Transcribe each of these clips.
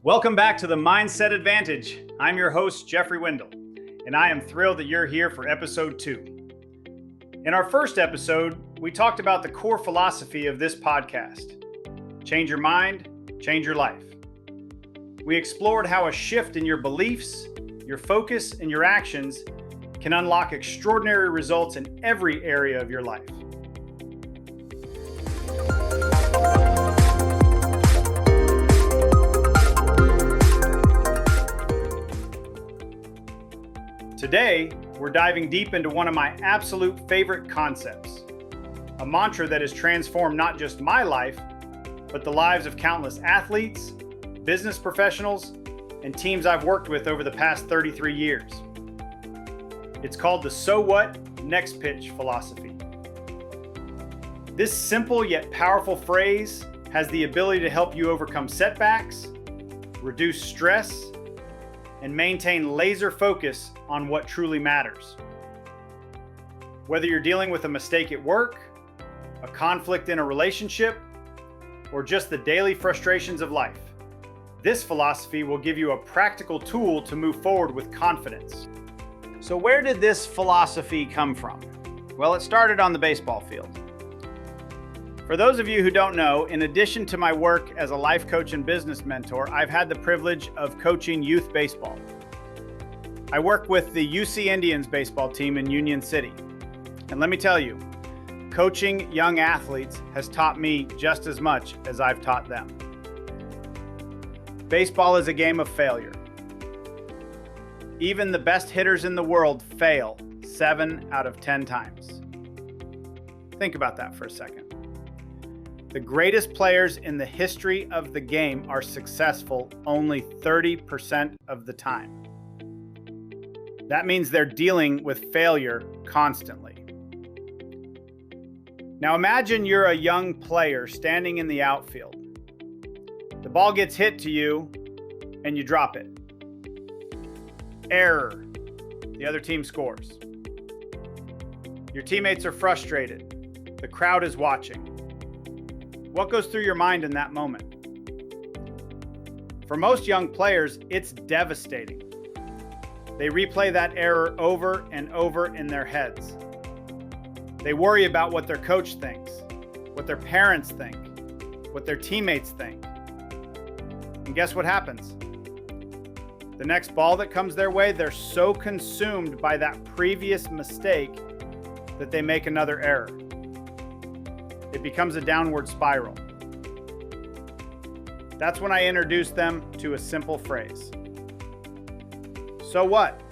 Welcome back to the Mindset Advantage. I'm your host, Jeffrey Wendel, and I am thrilled that you're here for episode 2. In our first episode, we talked about the core philosophy of this podcast. Change your mind, change your life. We explored how a shift in your beliefs, your focus, and your actions can unlock extraordinary results in every area of your life. Today, we're diving deep into one of my absolute favorite concepts, a mantra that has transformed not just my life, but the lives of countless athletes, business professionals, and teams I've worked with over the past 33 years. It's called the So What, Next Pitch philosophy. This simple yet powerful phrase has the ability to help you overcome setbacks, reduce stress, and maintain laser focus on what truly matters. Whether you're dealing with a mistake at work, a conflict in a relationship, or just the daily frustrations of life, this philosophy will give you a practical tool to move forward with confidence. So where did this philosophy come from? Well, it started on the baseball field. For those of you who don't know, in addition to my work as a life coach and business mentor, I've had the privilege of coaching youth baseball. I work with the UC Indians baseball team in Union City. And let me tell you, coaching young athletes has taught me just as much as I've taught them. Baseball is a game of failure. Even the best hitters in the world fail 7 out of 10 times. Think about that for a second. The greatest players in the history of the game are successful only 30% of the time. That means they're dealing with failure constantly. Now imagine you're a young player standing in the outfield. The ball gets hit to you and you drop it. Error. The other team scores. Your teammates are frustrated. The crowd is watching. What goes through your mind in that moment? For most young players, it's devastating. They replay that error over and over in their heads. They worry about what their coach thinks, what their parents think, what their teammates think. And guess what happens? The next ball that comes their way, they're so consumed by that previous mistake that they make another error. It becomes a downward spiral. That's when I introduce them to a simple phrase. So what?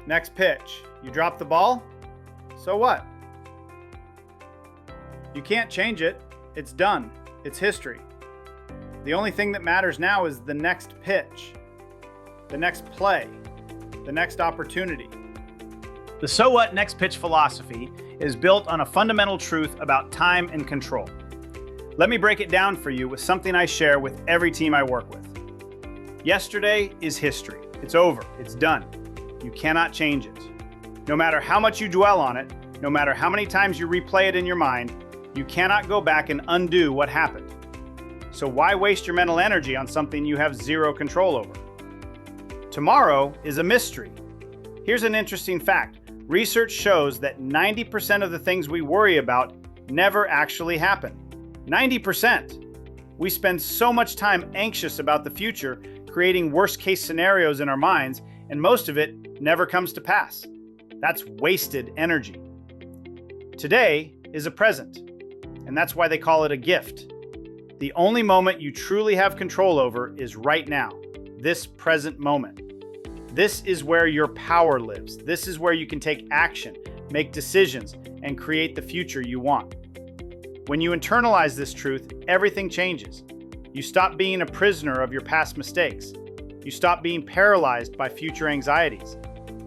Next pitch. You drop the ball? So what? You can't change it. It's done. It's history. The only thing that matters now is the next pitch, the next play, the next opportunity. The So What Next Pitch philosophy is built on a fundamental truth about time and control. Let me break it down for you with something I share with every team I work with. Yesterday is history. It's over. It's done. You cannot change it. No matter how much you dwell on it, no matter how many times you replay it in your mind, you cannot go back and undo what happened. So why waste your mental energy on something you have zero control over? Tomorrow is a mystery. Here's an interesting fact. Research shows that 90% of the things we worry about never actually happen. 90%. We spend so much time anxious about the future, creating worst-case scenarios in our minds, and most of it never comes to pass. That's wasted energy. Today is a present, and that's why they call it a gift. The only moment you truly have control over is right now, this present moment. This is where your power lives. This is where you can take action, make decisions, and create the future you want. When you internalize this truth, everything changes. You stop being a prisoner of your past mistakes. You stop being paralyzed by future anxieties.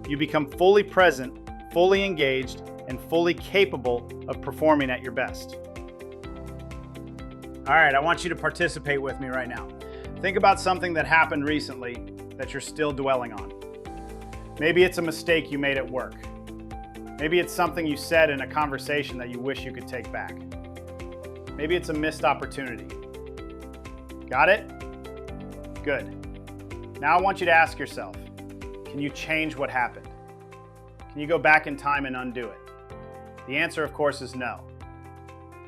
You become fully present, fully engaged, and fully capable of performing at your best. All right, I want you to participate with me right now. Think about something that happened recently that you're still dwelling on. Maybe it's a mistake you made at work. Maybe it's something you said in a conversation that you wish you could take back. Maybe it's a missed opportunity. Got it? Good. Now I want you to ask yourself, can you change what happened? Can you go back in time and undo it? The answer, of course, is no.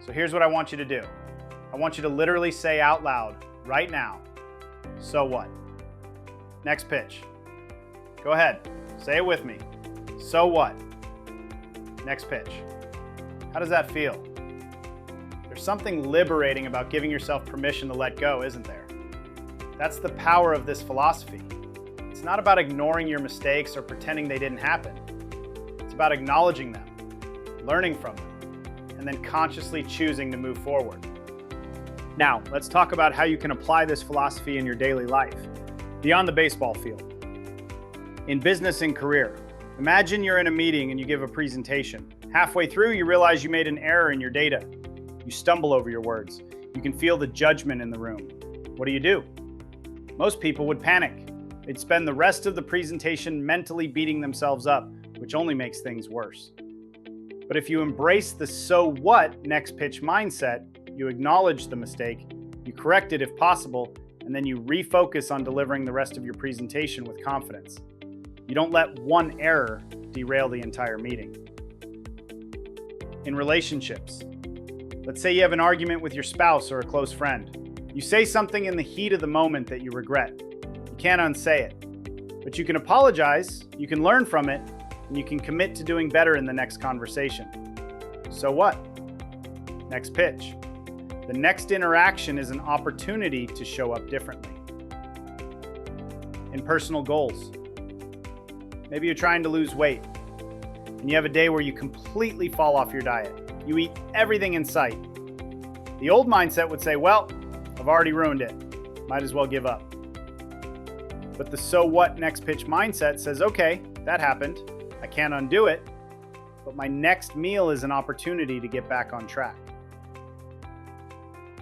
So here's what I want you to do. I want you to literally say out loud right now, so what? Next pitch. Go ahead, say it with me. So what? Next pitch. How does that feel? There's something liberating about giving yourself permission to let go, isn't there? That's the power of this philosophy. It's not about ignoring your mistakes or pretending they didn't happen. It's about acknowledging them, learning from them, and then consciously choosing to move forward. Now, let's talk about how you can apply this philosophy in your daily life, beyond the baseball field. In business and career, imagine you're in a meeting and you give a presentation. Halfway through, you realize you made an error in your data. You stumble over your words. You can feel the judgment in the room. What do? Most people would panic. They'd spend the rest of the presentation mentally beating themselves up, which only makes things worse. But if you embrace the so what next pitch mindset, you acknowledge the mistake, you correct it if possible, and then you refocus on delivering the rest of your presentation with confidence. You don't let one error derail the entire meeting. In relationships, let's say you have an argument with your spouse or a close friend. You say something in the heat of the moment that you regret. You can't unsay it. But you can apologize, you can learn from it, and you can commit to doing better in the next conversation. So what? Next pitch. The next interaction is an opportunity to show up differently. In personal goals, maybe you're trying to lose weight, and you have a day where you completely fall off your diet. You eat everything in sight. The old mindset would say, well, I've already ruined it. Might as well give up. But the so what next pitch mindset says, okay, that happened. I can't undo it, but my next meal is an opportunity to get back on track.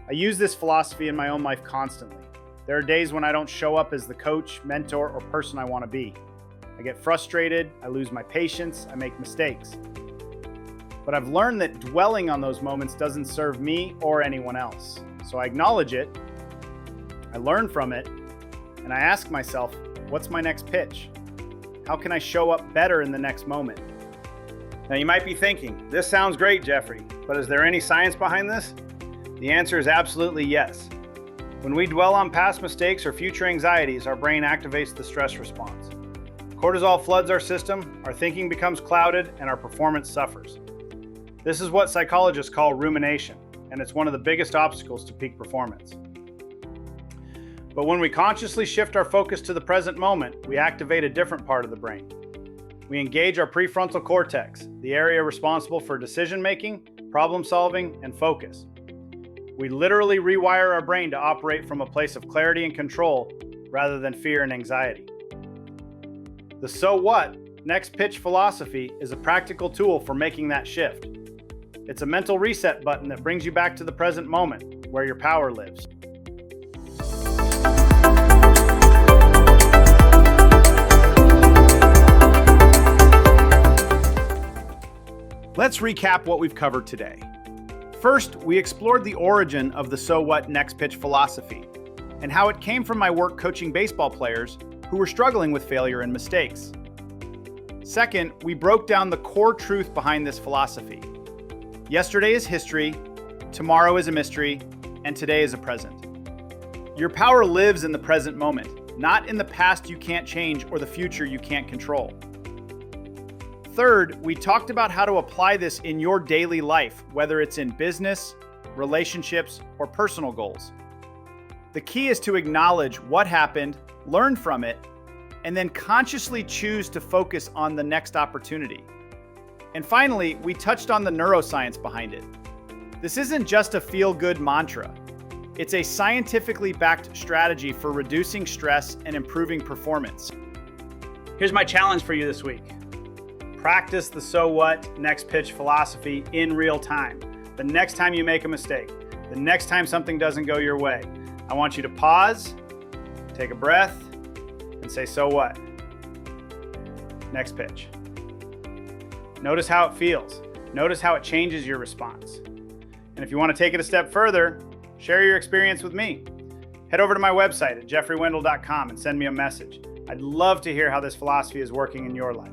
I use this philosophy in my own life constantly. There are days when I don't show up as the coach, mentor, or person I want to be. I get frustrated, I lose my patience, I make mistakes. But I've learned that dwelling on those moments doesn't serve me or anyone else. So I acknowledge it, I learn from it, and I ask myself, what's my next pitch? How can I show up better in the next moment? Now you might be thinking, this sounds great, Jeffrey, but is there any science behind this? The answer is absolutely yes. When we dwell on past mistakes or future anxieties, our brain activates the stress response. Cortisol floods our system, our thinking becomes clouded, and our performance suffers. This is what psychologists call rumination, and it's one of the biggest obstacles to peak performance. But when we consciously shift our focus to the present moment, we activate a different part of the brain. We engage our prefrontal cortex, the area responsible for decision-making, problem-solving, and focus. We literally rewire our brain to operate from a place of clarity and control rather than fear and anxiety. The so what next pitch philosophy is a practical tool for making that shift. It's a mental reset button that brings you back to the present moment where your power lives. Let's recap what we've covered today. First, we explored the origin of the so what next pitch philosophy and how it came from my work coaching baseball players who were struggling with failure and mistakes. Second, we broke down the core truth behind this philosophy. Yesterday is history, tomorrow is a mystery, and today is a present. Your power lives in the present moment, not in the past you can't change or the future you can't control. Third, we talked about how to apply this in your daily life, whether it's in business, relationships, or personal goals. The key is to acknowledge what happened, learn from it, and then consciously choose to focus on the next opportunity. And finally, we touched on the neuroscience behind it. This isn't just a feel-good mantra. It's a scientifically backed strategy for reducing stress and improving performance. Here's my challenge for you this week. Practice the so what next pitch philosophy in real time. The next time you make a mistake, the next time something doesn't go your way, I want you to pause, take a breath, and say, so what? Next pitch. Notice how it feels. Notice how it changes your response. And if you want to take it a step further, share your experience with me. head over to my website at jeffreywendel.com and send me a message. I'd love to hear how this philosophy is working in your life.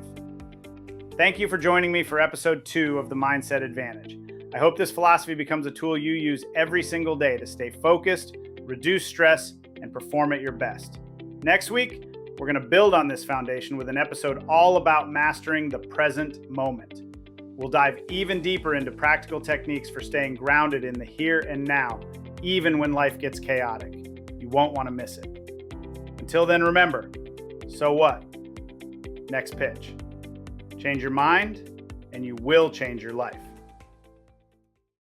Thank you for joining me for episode 2 of The Mindset Advantage. I hope this philosophy becomes a tool you use every single day to stay focused, reduce stress, and perform at your best. Next week, we're going to build on this foundation with an episode all about mastering the present moment. We'll dive even deeper into practical techniques for staying grounded in the here and now, even when life gets chaotic. You won't want to miss it. Until then, remember, so what? Next pitch. Change your mind, and you will change your life.